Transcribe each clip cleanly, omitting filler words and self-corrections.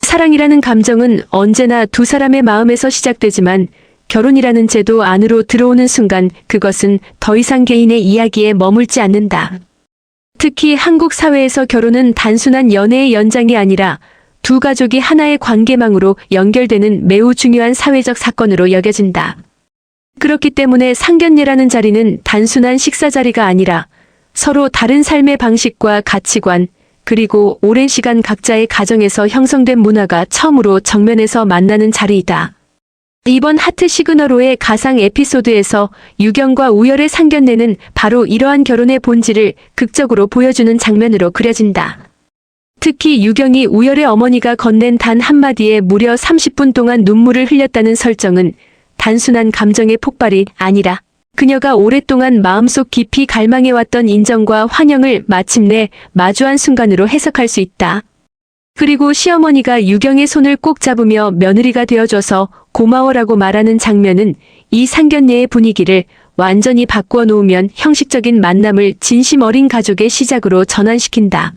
사랑이라는 감정은 언제나 두 사람의 마음에서 시작되지만 결혼이라는 제도 안으로 들어오는 순간 그것은 더 이상 개인의 이야기에 머물지 않는다. 특히 한국 사회에서 결혼은 단순한 연애의 연장이 아니라 두 가족이 하나의 관계망으로 연결되는 매우 중요한 사회적 사건으로 여겨진다. 그렇기 때문에 상견례라는 자리는 단순한 식사 자리가 아니라 서로 다른 삶의 방식과 가치관, 그리고 오랜 시간 각자의 가정에서 형성된 문화가 처음으로 정면에서 만나는 자리이다. 이번 하트 시그널호의 가상 에피소드에서 유경과 우열의 상견례는 바로 이러한 결혼의 본질을 극적으로 보여주는 장면으로 그려진다. 특히 유경이 우열의 어머니가 건넨 단 한마디에 무려 30분 동안 눈물을 흘렸다는 설정은 단순한 감정의 폭발이 아니라 그녀가 오랫동안 마음속 깊이 갈망해왔던 인정과 환영을 마침내 마주한 순간으로 해석할 수 있다. 그리고 시어머니가 유경의 손을 꼭 잡으며 며느리가 되어줘서 고마워라고 말하는 장면은 이 상견례의 분위기를 완전히 바꾸어 놓으면 형식적인 만남을 진심 어린 가족의 시작으로 전환시킨다.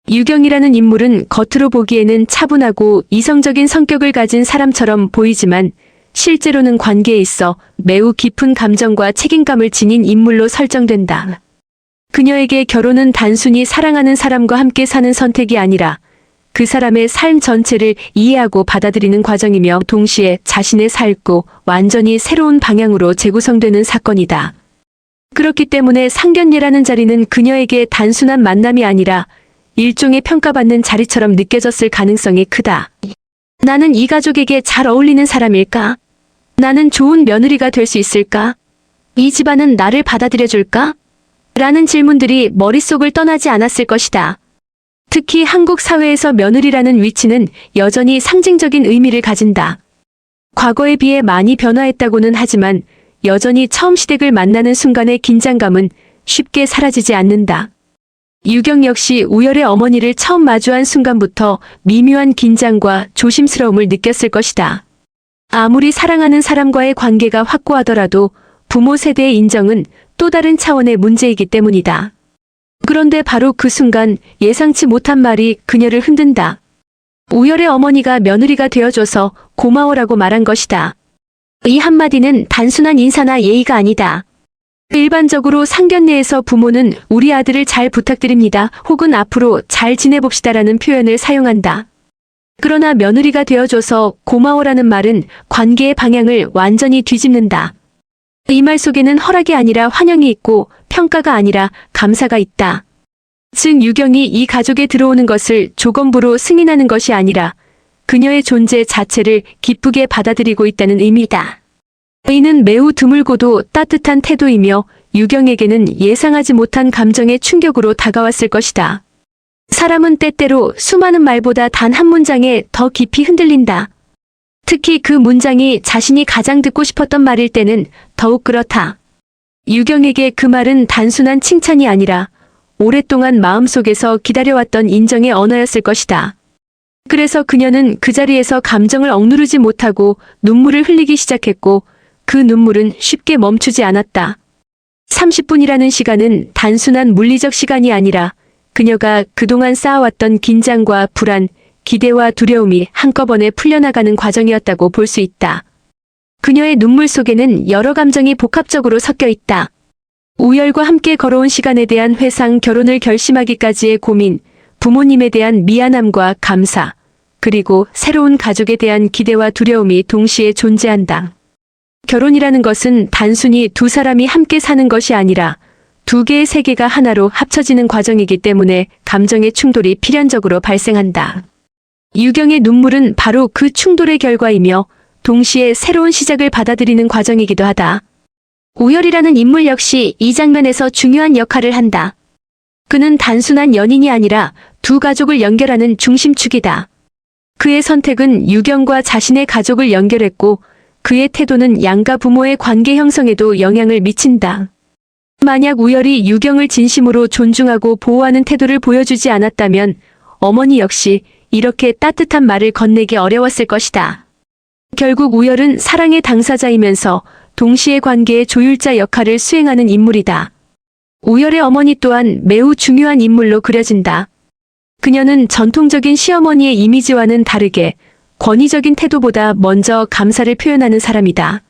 유경이라는 인물은 겉으로 보기에는 차분하고 이성적인 성격을 가진 사람처럼 보이지만 실제로는 관계에 있어 매우 깊은 감정과 책임감을 지닌 인물로 설정된다. 그녀에게 결혼은 단순히 사랑하는 사람과 함께 사는 선택이 아니라 그 사람의 삶 전체를 이해하고 받아들이는 과정이며 동시에 자신의 삶고 완전히 새로운 방향으로 재구성되는 사건이다. 그렇기 때문에 상견례라는 자리는 그녀에게 단순한 만남이 아니라 일종의 평가받는 자리처럼 느껴졌을 가능성이 크다. 나는 이 가족에게 잘 어울리는 사람일까? 나는 좋은 며느리가 될 수 있을까? 이 집안은 나를 받아들여줄까? 라는 질문들이 머릿속을 떠나지 않았을 것이다. 특히 한국 사회에서 며느리라는 위치는 여전히 상징적인 의미를 가진다. 과거에 비해 많이 변화했다고는 하지만 여전히 처음 시댁을 만나는 순간의 긴장감은 쉽게 사라지지 않는다. 유경 역시 우열의 어머니를 처음 마주한 순간부터 미묘한 긴장과 조심스러움을 느꼈을 것이다. 아무리 사랑하는 사람과의 관계가 확고하더라도 부모 세대의 인정은 또 다른 차원의 문제이기 때문이다. 그런데 바로 그 순간 예상치 못한 말이 그녀를 흔든다. 우열의 어머니가 며느리가 되어줘서 고마워라고 말한 것이다. 이 한마디는 단순한 인사나 예의가 아니다. 일반적으로 상견례에서 부모는 우리 아들을 잘 부탁드립니다. 혹은 앞으로 잘 지내봅시다라는 표현을 사용한다. 그러나 며느리가 되어줘서 고마워라는 말은 관계의 방향을 완전히 뒤집는다. 이 말 속에는 허락이 아니라 환영이 있고 평가가 아니라 감사가 있다. 즉 유경이 이 가족에 들어오는 것을 조건부로 승인하는 것이 아니라 그녀의 존재 자체를 기쁘게 받아들이고 있다는 의미다. 이는 매우 드물고도 따뜻한 태도이며 유경에게는 예상하지 못한 감정의 충격으로 다가왔을 것이다. 사람은 때때로 수많은 말보다 단 한 문장에 더 깊이 흔들린다. 특히 그 문장이 자신이 가장 듣고 싶었던 말일 때는 더욱 그렇다. 유경에게 그 말은 단순한 칭찬이 아니라 오랫동안 마음속에서 기다려왔던 인정의 언어였을 것이다. 그래서 그녀는 그 자리에서 감정을 억누르지 못하고 눈물을 흘리기 시작했고 그 눈물은 쉽게 멈추지 않았다. 30분이라는 시간은 단순한 물리적 시간이 아니라 그녀가 그동안 쌓아왔던 긴장과 불안, 기대와 두려움이 한꺼번에 풀려나가는 과정이었다고 볼 수 있다. 그녀의 눈물 속에는 여러 감정이 복합적으로 섞여 있다. 우열과 함께 걸어온 시간에 대한 회상, 결혼을 결심하기까지의 고민, 부모님에 대한 미안함과 감사, 그리고 새로운 가족에 대한 기대와 두려움이 동시에 존재한다. 결혼이라는 것은 단순히 두 사람이 함께 사는 것이 아니라 두 개의 세계가 하나로 합쳐지는 과정이기 때문에 감정의 충돌이 필연적으로 발생한다. 유경의 눈물은 바로 그 충돌의 결과이며 동시에 새로운 시작을 받아들이는 과정이기도 하다. 우열이라는 인물 역시 이 장면에서 중요한 역할을 한다. 그는 단순한 연인이 아니라 두 가족을 연결하는 중심축이다. 그의 선택은 유경과 자신의 가족을 연결했고 그의 태도는 양가 부모의 관계 형성에도 영향을 미친다. 만약 우열이 유경을 진심으로 존중하고 보호하는 태도를 보여주지 않았다면 어머니 역시 이렇게 따뜻한 말을 건네기 어려웠을 것이다. 결국 우열은 사랑의 당사자이면서 동시에 관계의 조율자 역할을 수행하는 인물이다. 우열의 어머니 또한 매우 중요한 인물로 그려진다. 그녀는 전통적인 시어머니의 이미지와는 다르게 권위적인 태도보다 먼저 감사를 표현하는 사람이다.